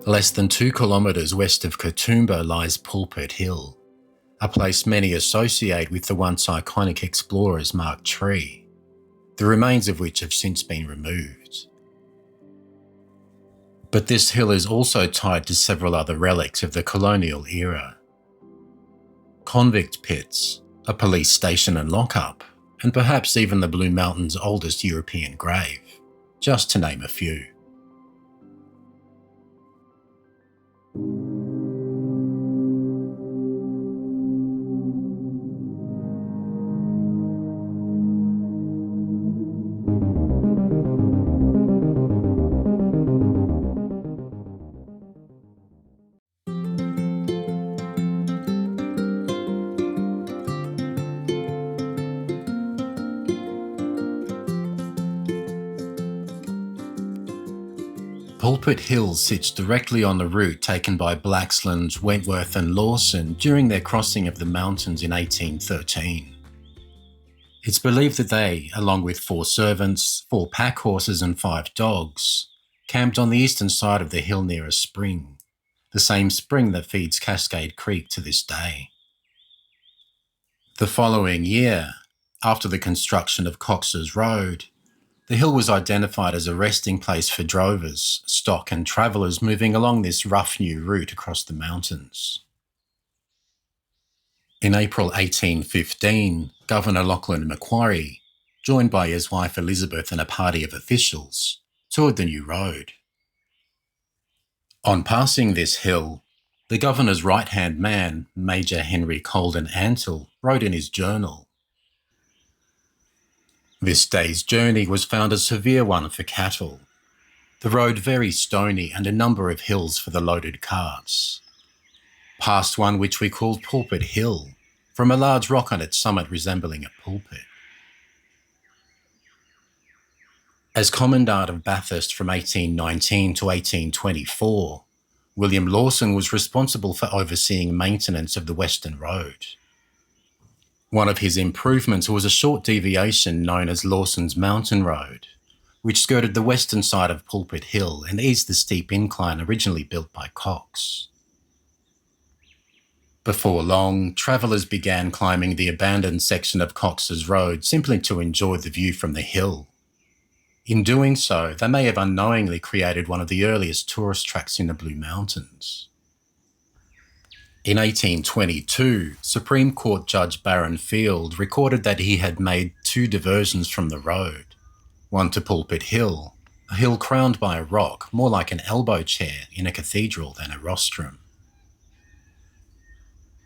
Less than 2 kilometres west of Katoomba lies Pulpit Hill, a place many associate with the once iconic explorers' marked tree, the remains of which have since been removed. But this hill is also tied to several other relics of the Colonial era. Convict pits, a police station and lockup, and perhaps even the Blue Mountains' oldest European grave, just to name a few. Pulpit Hill sits directly on the route taken by Blaxland's Wentworth and Lawson during their crossing of the mountains in 1813. It's believed that they, along with 4 servants, 4 pack horses and 5 dogs, camped on the eastern side of the hill near a spring, the same spring that feeds Cascade Creek to this day. The following year, after the construction of Coxs Road, the hill was identified as a resting place for drovers, stock and travellers moving along this rough new route across the mountains. In April 1815, Governor Lachlan Macquarie, joined by his wife Elizabeth and a party of officials, toured the new road. On passing this hill, the governor's right-hand man, Major Henry Colden Antle, wrote in his journal, "This day's journey was found a severe one for cattle, the road very stony and a number of hills for the loaded carts. Past one which we called Pulpit Hill, from a large rock on its summit resembling a pulpit." As Commandant of Bathurst from 1819 to 1824, William Lawson was responsible for overseeing maintenance of the Western Road. One of his improvements was a short deviation known as Lawson's Mountain Road, which skirted the western side of Pulpit Hill and eased the steep incline originally built by Coxs. Before long, travellers began climbing the abandoned section of Cox's Road simply to enjoy the view from the hill. In doing so, they may have unknowingly created one of the earliest tourist tracks in the Blue Mountains. In 1822, Supreme Court Judge Baron Field recorded that he had made 2 diversions from the road, one to Pulpit Hill, a hill crowned by a rock more like an elbow chair in a cathedral than a rostrum.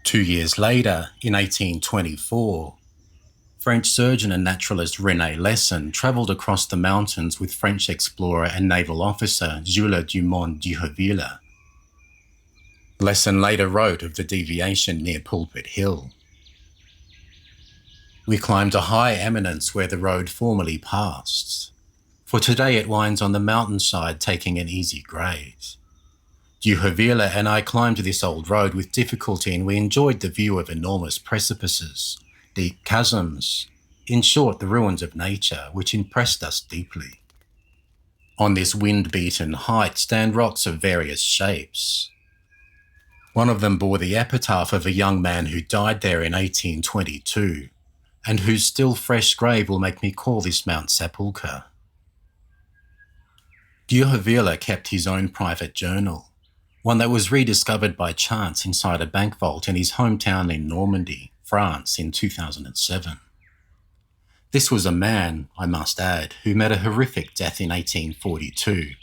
2 years later, in 1824, French surgeon and naturalist René Lesson travelled across the mountains with French explorer and naval officer Jules Dumont d'Urville. Lesson later wrote of the deviation near Pulpit Hill. "We climbed a high eminence where the road formerly passed, for today it winds on the mountainside taking an easy grade. D'Urville and I climbed this old road with difficulty and we enjoyed the view of enormous precipices, deep chasms, in short the ruins of nature, which impressed us deeply. On this wind-beaten height stand rocks of various shapes. One of them bore the epitaph of a young man who died there in 1822, and whose still fresh grave will make me call this Mount Sepulchre." D'Urville kept his own private journal, one that was rediscovered by chance inside a bank vault in his hometown in Normandy, France, in 2007. This was a man, I must add, who met a horrific death in 1842,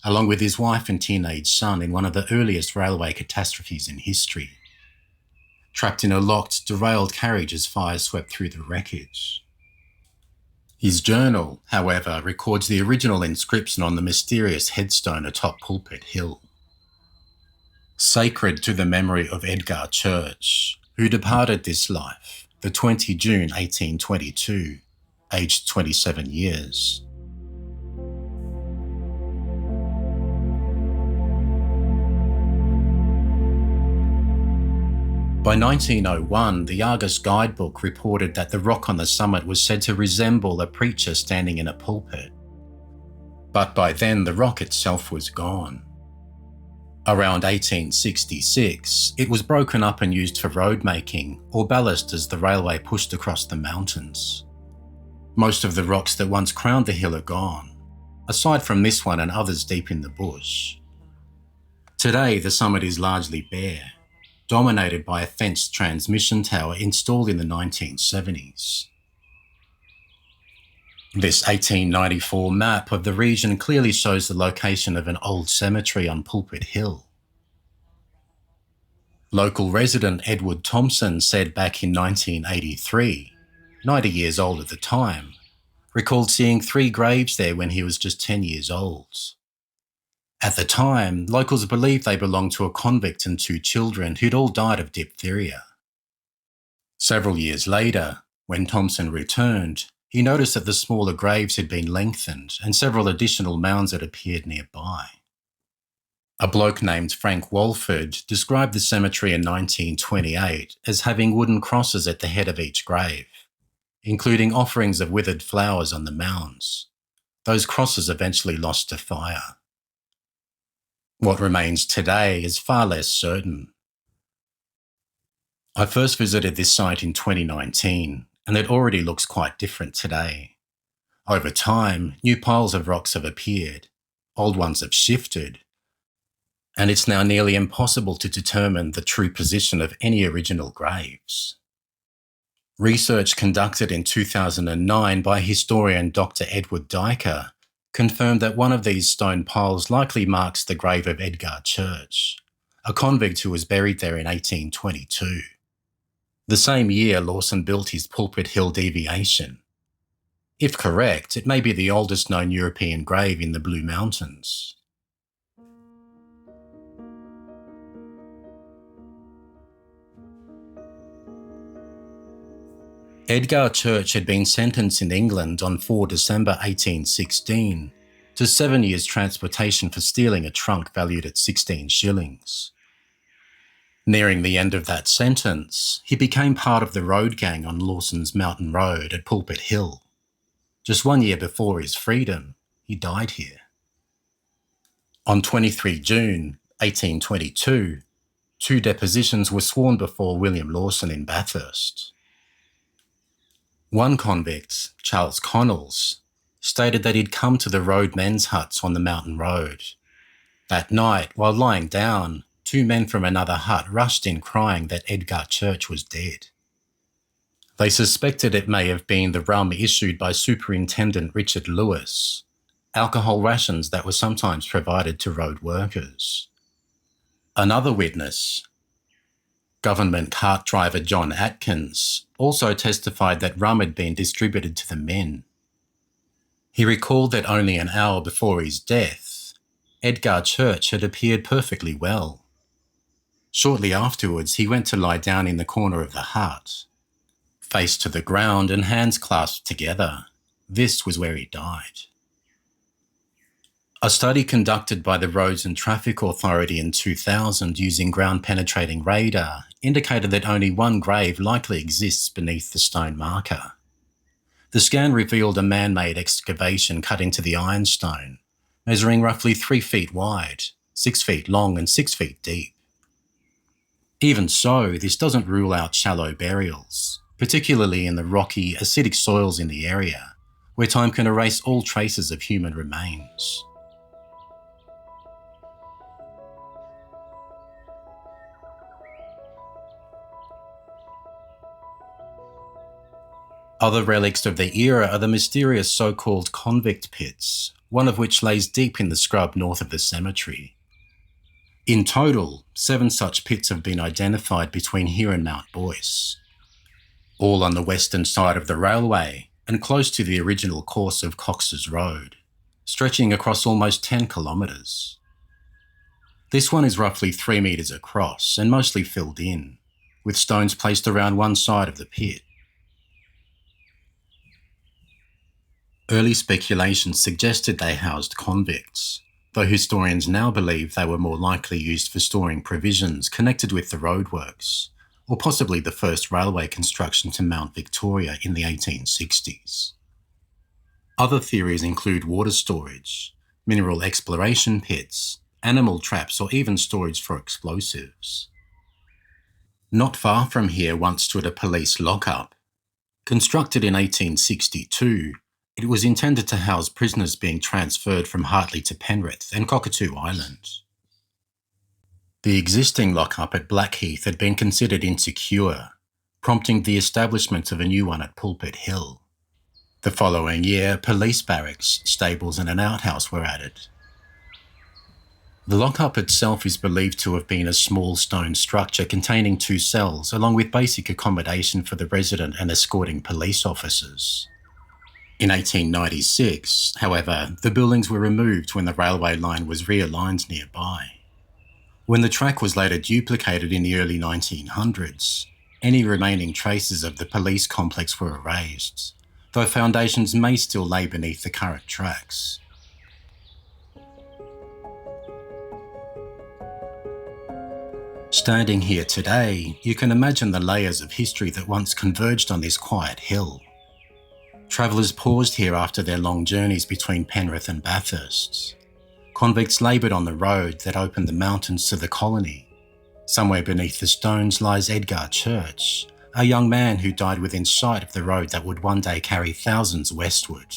along with his wife and teenage son in one of the earliest railway catastrophes in history, trapped in a locked, derailed carriage as fires swept through the wreckage. His journal, however, records the original inscription on the mysterious headstone atop Pulpit Hill. "Sacred to the memory of Edgar Church, who departed this life, the 20 June 1822, aged 27 years. By 1901, the Argus guidebook reported that the rock on the summit was said to resemble a preacher standing in a pulpit. But by then, the rock itself was gone. Around 1866, it was broken up and used for road making or ballast as the railway pushed across the mountains. Most of the rocks that once crowned the hill are gone, aside from this one and others deep in the bush. Today, the summit is largely bare, dominated by a fenced transmission tower installed in the 1970s. This 1894 map of the region clearly shows the location of an old cemetery on Pulpit Hill. Local resident Edward Thompson said back in 1983, 90 years old at the time, recalled seeing 3 graves there when he was just 10 years old. At the time, locals believed they belonged to a convict and 2 children who'd all died of diphtheria. Several years later, when Thompson returned, he noticed that the smaller graves had been lengthened and several additional mounds had appeared nearby. A bloke named Frank Walford described the cemetery in 1928 as having wooden crosses at the head of each grave, including offerings of withered flowers on the mounds. Those crosses eventually lost to fire. What remains today is far less certain. I first visited this site in 2019, and it already looks quite different today. Over time, new piles of rocks have appeared, old ones have shifted, and it's now nearly impossible to determine the true position of any original graves. Research conducted in 2009 by historian Dr. Edward Diker confirmed that one of these stone piles likely marks the grave of Edgar Church, a convict who was buried there in 1822. The same year Lawson built his Pulpit Hill deviation. If correct, it may be the oldest known European grave in the Blue Mountains. Edgar Church had been sentenced in England on 4 December 1816 to 7 years transportation for stealing a trunk valued at 16 shillings. Nearing the end of that sentence, he became part of the road gang on Lawson's Mountain Road at Pulpit Hill. Just 1 year before his freedom, he died here. On 23 June 1822, 2 depositions were sworn before William Lawson in Bathurst. One convict, Charles Connells, stated that he'd come to the road men's huts on the mountain road. That night, while lying down, 2 men from another hut rushed in crying that Edgar Church was dead. They suspected it may have been the rum issued by Superintendent Richard Lewis, alcohol rations that were sometimes provided to road workers. Another witness, Government cart driver John Atkins, also testified that rum had been distributed to the men. He recalled that only an hour before his death, Edgar Church had appeared perfectly well. Shortly afterwards, he went to lie down in the corner of the hut, face to the ground and hands clasped together. This was where he died. A study conducted by the Roads and Traffic Authority in 2000 using ground-penetrating radar indicated that only 1 grave likely exists beneath the stone marker. The scan revealed a man-made excavation cut into the ironstone, measuring roughly 3 feet wide, 6 feet long and 6 feet deep. Even so, this doesn't rule out shallow burials, particularly in the rocky, acidic soils in the area, where time can erase all traces of human remains. Other relics of the era are the mysterious so-called convict pits, one of which lays deep in the scrub north of the cemetery. In total, 7 such pits have been identified between here and Mount Boyce, all on the western side of the railway and close to the original course of Coxs Road, stretching across almost 10 kilometres. This one is roughly 3 metres across and mostly filled in, with stones placed around one side of the pit. Early speculation suggested they housed convicts, though historians now believe they were more likely used for storing provisions connected with the roadworks, or possibly the first railway construction to Mount Victoria in the 1860s. Other theories include water storage, mineral exploration pits, animal traps, or even storage for explosives. Not far from here once stood a police lockup. Constructed in 1862, it was intended to house prisoners being transferred from Hartley to Penrith and Cockatoo Island. The existing lockup at Blackheath had been considered insecure, prompting the establishment of a new one at Pulpit Hill. The following year, police barracks, stables and an outhouse were added. The lockup itself is believed to have been a small stone structure containing 2 cells, along with basic accommodation for the resident and escorting police officers. In 1896, however, the buildings were removed when the railway line was realigned nearby. When the track was later duplicated in the early 1900s, any remaining traces of the police complex were erased, though foundations may still lay beneath the current tracks. Standing here today, you can imagine the layers of history that once converged on this quiet hill. Travellers paused here after their long journeys between Penrith and Bathurst. Convicts laboured on the road that opened the mountains to the colony. Somewhere beneath the stones lies Edgar Church, a young man who died within sight of the road that would one day carry thousands westward.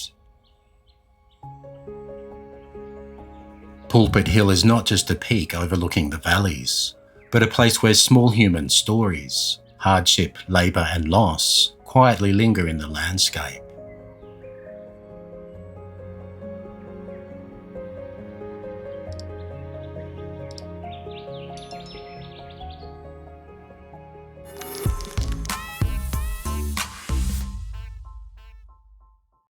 Pulpit Hill is not just a peak overlooking the valleys, but a place where small human stories, hardship, labour and loss quietly linger in the landscape.